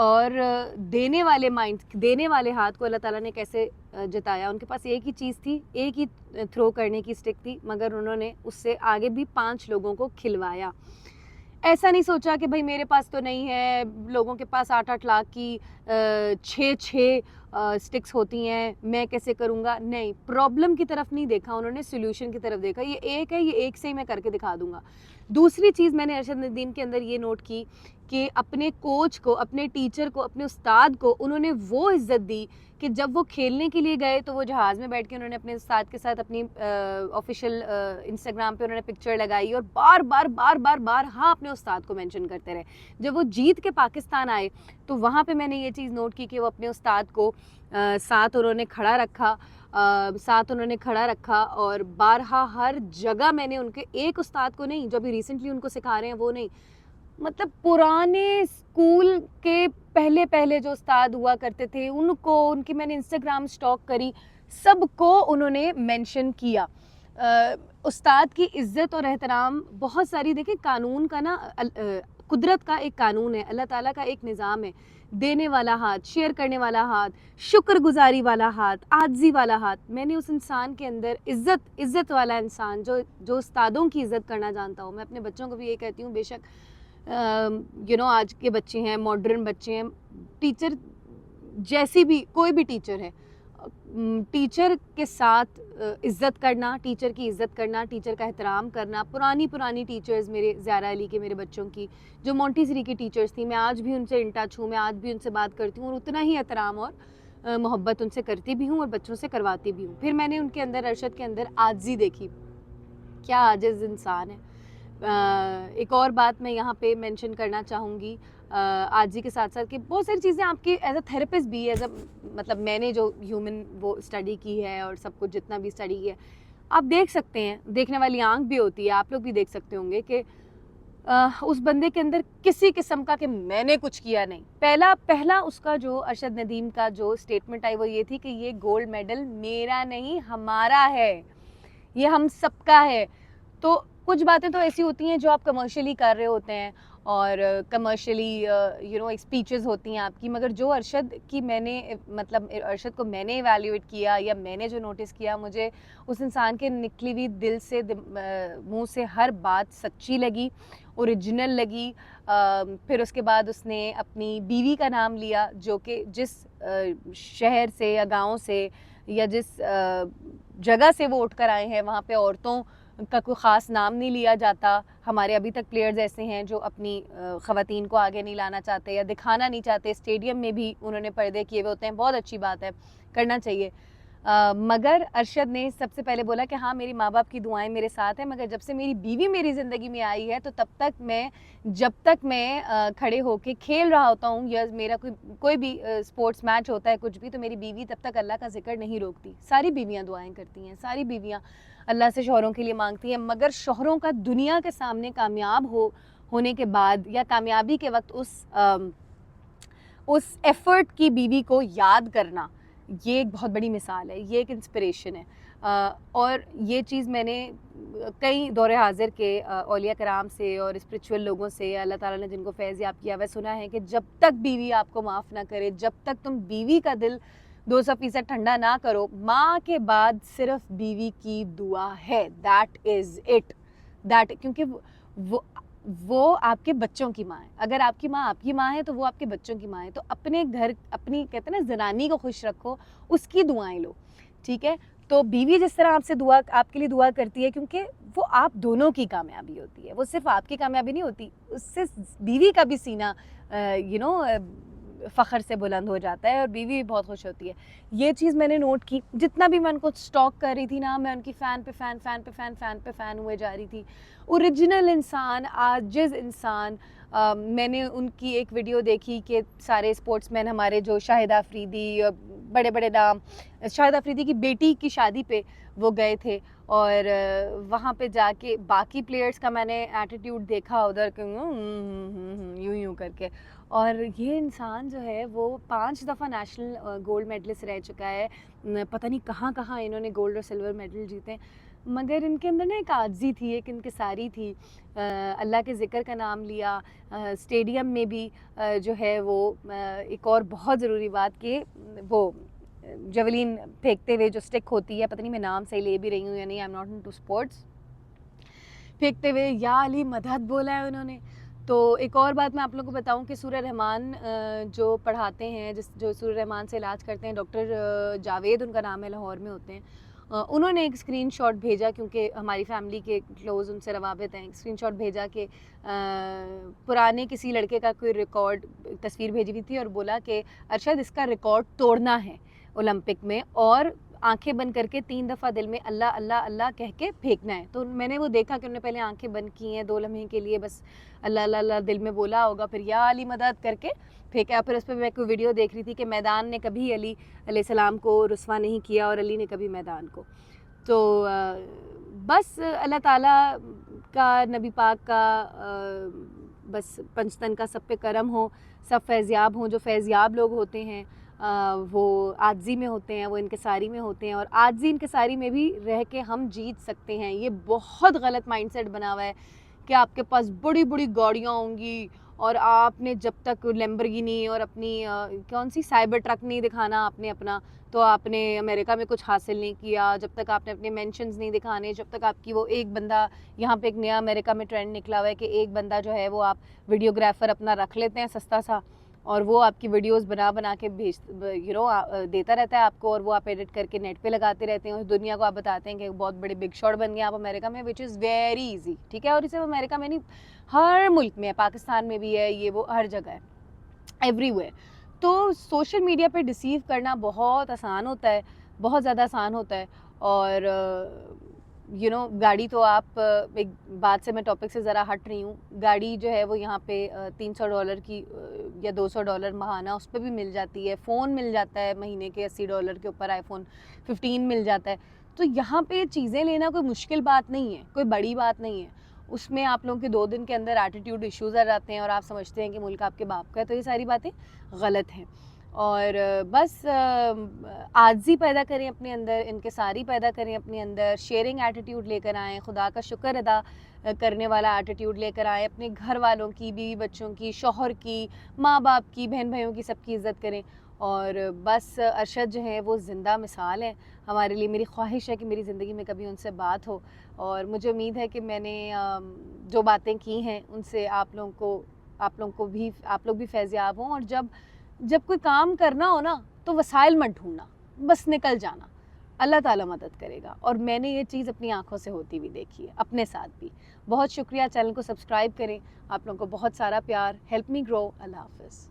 اور دینے والے ہاتھ کو اللہ تعالیٰ نے کیسے جتایا. ان کے پاس ایک ہی چیز تھی, ایک ہی تھرو کرنے کی اسٹک تھی, مگر انہوں نے اس سے آگے بھی 5 لوگوں کو کھلوایا. ایسا نہیں سوچا کہ بھائی میرے پاس تو نہیں ہے, لوگوں کے پاس 8-8 لاکھ کی 6 اسٹکس ہوتی ہیں, میں کیسے کروں گا. نہیں, پرابلم کی طرف نہیں دیکھا انہوں نے, سولوشن کی طرف دیکھا. یہ ایک ہے, یہ ایک سے ہی میں کر کے دکھا دوں گا. دوسری چیز میں نے ارشد ندیم کے اندر یہ نوٹ کی کہ اپنے کوچ کو, اپنے ٹیچر کو, اپنے استاد کو انہوں نے وہ عزت دی کہ جب وہ کھیلنے کے لیے گئے تو وہ جہاز میں بیٹھ کے انہوں نے اپنے استاد کے ساتھ اپنی آفیشیل انسٹاگرام پہ انہوں نے پکچر لگائی اور بار ہاں اپنے استاد کو مینشن کرتے رہے. جب وہ جیت کے پاکستان آئے تو وہاں پہ میں نے یہ چیز نوٹ کی کہ وہ اپنے استاد کو ساتھ انہوں نے کھڑا رکھا اور بارہا ہر جگہ میں نے ان کے ایک استاد کو نہیں, جو ابھی ریسنٹلی ان کو سکھا رہے ہیں وہ نہیں, مطلب پرانے اسکول کے پہلے جو استاد ہوا کرتے تھے ان کی میں نے انسٹاگرام اسٹاک کری, سب کو انہوں نے مینشن کیا. استاد کی عزت اور احترام بہت ساری, دیکھیں قانون کا نا, قدرت کا ایک قانون ہے, اللہ تعالیٰ کا ایک نظام ہے, دینے والا ہاتھ, شیئر کرنے والا ہاتھ, شکر گزاری والا ہاتھ, عاجزی والا ہاتھ. میں نے اس انسان کے اندر عزت والا انسان جو استادوں کی عزت کرنا جانتا ہوں. میں اپنے بچوں کو بھی یہ کہتی ہوں, بے شک آج کے بچے ہیں, ماڈرن بچے ہیں, ٹیچر جیسی بھی کوئی بھی ٹیچر ہے, ٹیچر کے ساتھ عزت کرنا, ٹیچر کی عزت کرنا, ٹیچر کا احترام کرنا. پرانی ٹیچرز میرے زیارہ علی کے, میرے بچوں کی جو مونٹیسری کی ٹیچرز تھیں, میں آج بھی ان سے ان ٹچ ہوں, میں آج بھی ان سے بات کرتی ہوں اور اتنا ہی احترام اور محبت ان سے کرتی بھی ہوں اور بچوں سے کرواتی بھی ہوں. پھر میں نے ان کے اندر, ارشد کے اندر عاجزی دیکھی, کیا عاجز انسان ہے. ایک اور بات میں یہاں پہ مینشن کرنا چاہوں گی عاجزی کے ساتھ کہ بہت ساری چیزیں آپ کے ایز اے تھراپسٹ بھی, ایز اے مطلب میں نے جو ہیومن وہ اسٹڈی کی ہے اور سب کچھ جتنا بھی اسٹڈی کیا ہے, آپ دیکھ سکتے ہیں, دیکھنے والی آنکھ بھی ہوتی ہے, آپ لوگ بھی دیکھ سکتے ہوں گے کہ اس بندے کے اندر کسی قسم کا کہ میں نے کچھ کیا نہیں. پہلا اس کا جو ارشد ندیم کا جو اسٹیٹمنٹ آئی وہ یہ تھی کہ یہ گولڈ میڈل میرا نہیں ہمارا ہے, یہ ہم سب کا ہے. تو کچھ باتیں تو ایسی ہوتی ہیں جو آپ کمرشلی کر رہے ہوتے ہیں اور کمرشلی اسپیچز ہوتی ہیں آپ کی, مگر جو ارشد کی میں نے مطلب ارشد کو میں نے ایویلیویٹ کیا یا میں نے جو نوٹس کیا, مجھے اس انسان کے نکلی ہوئی دل سے, منہ سے ہر بات سچی لگی, اوریجنل لگی. پھر اس کے بعد اس نے اپنی بیوی کا نام لیا, جو کہ جس شہر سے یا گاؤں سے یا جس جگہ سے وہ اٹھ کر آئے ہیں وہاں پہ عورتوں کا کوئی خاص نام نہیں لیا جاتا. ہمارے ابھی تک پلیئرز ایسے ہیں جو اپنی خواتین کو آگے نہیں لانا چاہتے یا دکھانا نہیں چاہتے. اسٹیڈیم میں بھی انہوں نے پردے کیے ہوئے ہوتے ہیں, بہت اچھی بات ہے, کرنا چاہیے. مگر ارشد نے سب سے پہلے بولا کہ ہاں میری ماں باپ کی دعائیں میرے ساتھ ہیں, مگر جب سے میری بیوی میری زندگی میں آئی ہے تو جب تک میں کھڑے ہو کے کھیل رہا ہوتا ہوں یا میرا کوئی بھی اسپورٹس میچ ہوتا ہے کچھ بھی, تو میری بیوی تب تک اللہ کا ذکر نہیں روکتی. ساری بیویاں دعائیں کرتی ہیں, ساری بیویاں اللہ سے شوہروں کے لیے مانگتی ہیں, مگر شوہروں کا دنیا کے سامنے کامیاب ہونے کے بعد یا کامیابی کے وقت اس ایفرٹ کی بیوی کو یاد کرنا, یہ ایک بہت بڑی مثال ہے, یہ ایک انسپریشن ہے. اور یہ چیز میں نے کئی دور حاضر کے اولیاء کرام سے اور اسپرچول لوگوں سے, اللہ تعالیٰ نے جن کو فیض یاب کیا, وہ سنا ہے کہ جب تک بیوی آپ کو معاف نہ کرے, جب تک تم بیوی کا دل 200% ٹھنڈا نہ کرو, ماں کے بعد صرف بیوی کی دعا ہے. دیٹ از اٹ, کیونکہ وہ آپ کے بچوں کی ماں ہے. اگر آپ کی ماں آپ کی ماں ہے تو وہ آپ کے بچوں کی ماں ہے. تو اپنے گھر, اپنی کہتے ہیں نا زنانی کو خوش رکھو, اس کی دعائیں لو, ٹھیک ہے. تو بیوی جس طرح آپ کے لیے دعا کرتی ہے, کیونکہ وہ آپ دونوں کی کامیابی ہوتی ہے, وہ صرف آپ کی کامیابی نہیں ہوتی, اس سے بیوی کا بھی سینہ فخر سے بلند ہو جاتا ہے اور بیوی بھی بہت خوش ہوتی ہے. یہ چیز میں نے نوٹ کی. جتنا بھی میں ان کو سٹاک کر رہی تھی نا, میں ان کی فین ہوئے جا رہی تھی. اوریجنل انسان, عاجز انسان. میں نے ان کی ایک ویڈیو دیکھی کہ سارے اسپورٹس مین ہمارے جو شاہد آفریدی, بڑے بڑے نام, شاہد آفریدی کی بیٹی کی شادی پہ وہ گئے تھے اور وہاں پہ جا کے باقی پلیئرز کا میں نے ایٹیٹیوڈ دیکھا ادھر یوں کر کے. اور یہ انسان جو ہے وہ 5 دفعہ نیشنل گولڈ میڈلسٹ رہ چکا ہے, پتہ نہیں کہاں انہوں نے گولڈ اور سلور میڈل جیتے. مگر ان کے اندر نا ایک عاجزی تھی، ایک انکساری تھی. اللہ کے ذکر کا نام لیا. اسٹیڈیم میں بھی جو ہے وہ ایک اور بہت ضروری بات کہ وہ جیولین پھینکتے ہوئے جو سٹک ہوتی ہے، پتہ نہیں میں نام صحیح لے بھی رہی ہوں یا نہیں، I am not into sports, پھینکتے ہوئے یا علی مدد بولا ہے انہوں نے. تو ایک اور بات میں آپ لوگوں کو بتاؤں کہ سورہ رحمان جو پڑھاتے ہیں، جو سورہ رحمان سے علاج کرتے ہیں، ڈاکٹر جاوید ان کا نام ہے، لاہور میں ہوتے ہیں. انہوں نے ایک اسکرین شاٹ بھیجا، کیونکہ ہماری فیملی کے کلوز ان سے روابط ہیں. اسکرین شاٹ بھیجا کہ پرانے کسی لڑکے کا کوئی ریکارڈ، تصویر بھیجی ہوئی تھی اور بولا کہ ارشد اس کا ریکارڈ توڑنا ہے اولمپک میں، اور آنکھیں بند کر کے 3 دفعہ دل میں اللہ اللہ اللہ کہہ کے پھینکنا ہے. تو میں نے وہ دیکھا کہ انہوں نے پہلے آنکھیں بند کی ہیں 2 لمحے کے لیے، بس اللہ اللہ اللہ دل میں بولا ہوگا، پھر یا علی مدد کر کے پھینکا. پھر اس پہ میں کوئی ویڈیو دیکھ رہی تھی کہ میدان نے کبھی علی علیہ السلام کو رسوا نہیں کیا اور علی نے کبھی میدان کو. تو بس اللہ تعالیٰ کا، نبی پاک کا بس پنجتن کا سب پہ کرم ہو، سب فیضیاب ہوں. جو فیضیاب لوگ ہوتے ہیں وہ عاجزی میں ہوتے ہیں، وہ انکساری میں ہوتے ہیں، اور عاجزی انکساری میں بھی رہ کے ہم جیت سکتے ہیں. یہ بہت غلط مائنڈ سیٹ بنا ہوا ہے کہ آپ کے پاس بڑی بڑی گاڑیاں ہوں گی اور آپ نے جب تک لیمبرگینی اور اپنی کون سی سائبر ٹرک نہیں دکھانا آپ نے اپنا، تو آپ نے امریکہ میں کچھ حاصل نہیں کیا. جب تک آپ نے اپنے مینشنز نہیں دکھانے، جب تک آپ کی وہ ایک بندہ، یہاں پہ ایک نیا امریکہ میں ٹرینڈ نکلا ہوا ہے کہ ایک بندہ جو ہے وہ آپ ویڈیوگرافر اپنا رکھ لیتے ہیں سستا سا، اور وہ آپ کی ویڈیوز بنا کے دیتا رہتا ہے آپ کو، اور وہ آپ ایڈٹ کر کے نیٹ پہ لگاتے رہتے ہیں، اور دنیا کو آپ بتاتے ہیں کہ بہت بڑے بگ شاٹ بن گئے آپ امریکہ میں، وچ از ویری ایزی. ٹھیک ہے، اور اسے امریکہ میں نہیں، ہر ملک میں ہے، پاکستان میں بھی ہے، یہ وہ ہر جگہ ہے، ایوری ویئر. تو سوشل میڈیا پہ ڈسیو کرنا بہت آسان ہوتا ہے، بہت زیادہ آسان ہوتا ہے. اور گاڑی تو آپ، ایک بات سے میں ٹاپک سے ذرا ہٹ رہی ہوں، گاڑی جو ہے وہ یہاں پہ $300 کی یا $200 ماہانہ اس پہ بھی مل جاتی ہے. فون مل جاتا ہے مہینے کے $80 کے اوپر، آئی فون 15 مل جاتا ہے. تو یہاں پہ چیزیں لینا کوئی مشکل بات نہیں ہے، کوئی بڑی بات نہیں ہے. اس میں آپ لوگوں کے 2 دن کے اندر ایٹیٹیوڈ ایشوز آ جاتے ہیں اور آپ سمجھتے ہیں کہ ملک آپ کے باپ کا ہے. تو یہ ساری باتیں غلط ہیں. اور بس عاجزی پیدا کریں اپنے اندر، انکساری پیدا کریں اپنے اندر، شیئرنگ ایٹیٹیوڈ لے کر آئیں، خدا کا شکر ادا کرنے والا ایٹیٹیوڈ لے کر آئیں. اپنے گھر والوں کی، بیوی بچوں کی، شوہر کی، ماں باپ کی، بہن بھائیوں کی، سب کی عزت کریں. اور بس ارشد جو ہے وہ زندہ مثال ہے ہمارے لیے. میری خواہش ہے کہ میری زندگی میں کبھی ان سے بات ہو، اور مجھے امید ہے کہ میں نے جو باتیں کی ہیں ان سے آپ لوگ بھی فیضیاب ہوں. اور جب کوئی کام کرنا ہو نا تو وسائل مت ڈھونڈنا، بس نکل جانا، اللہ تعالیٰ مدد کرے گا. اور میں نے یہ چیز اپنی آنکھوں سے ہوتی ہوئی دیکھی ہے اپنے ساتھ بھی. بہت شکریہ. چینل کو سبسکرائب کریں. آپ لوگوں کو بہت سارا پیار. ہیلپ می گرو. اللہ حافظ.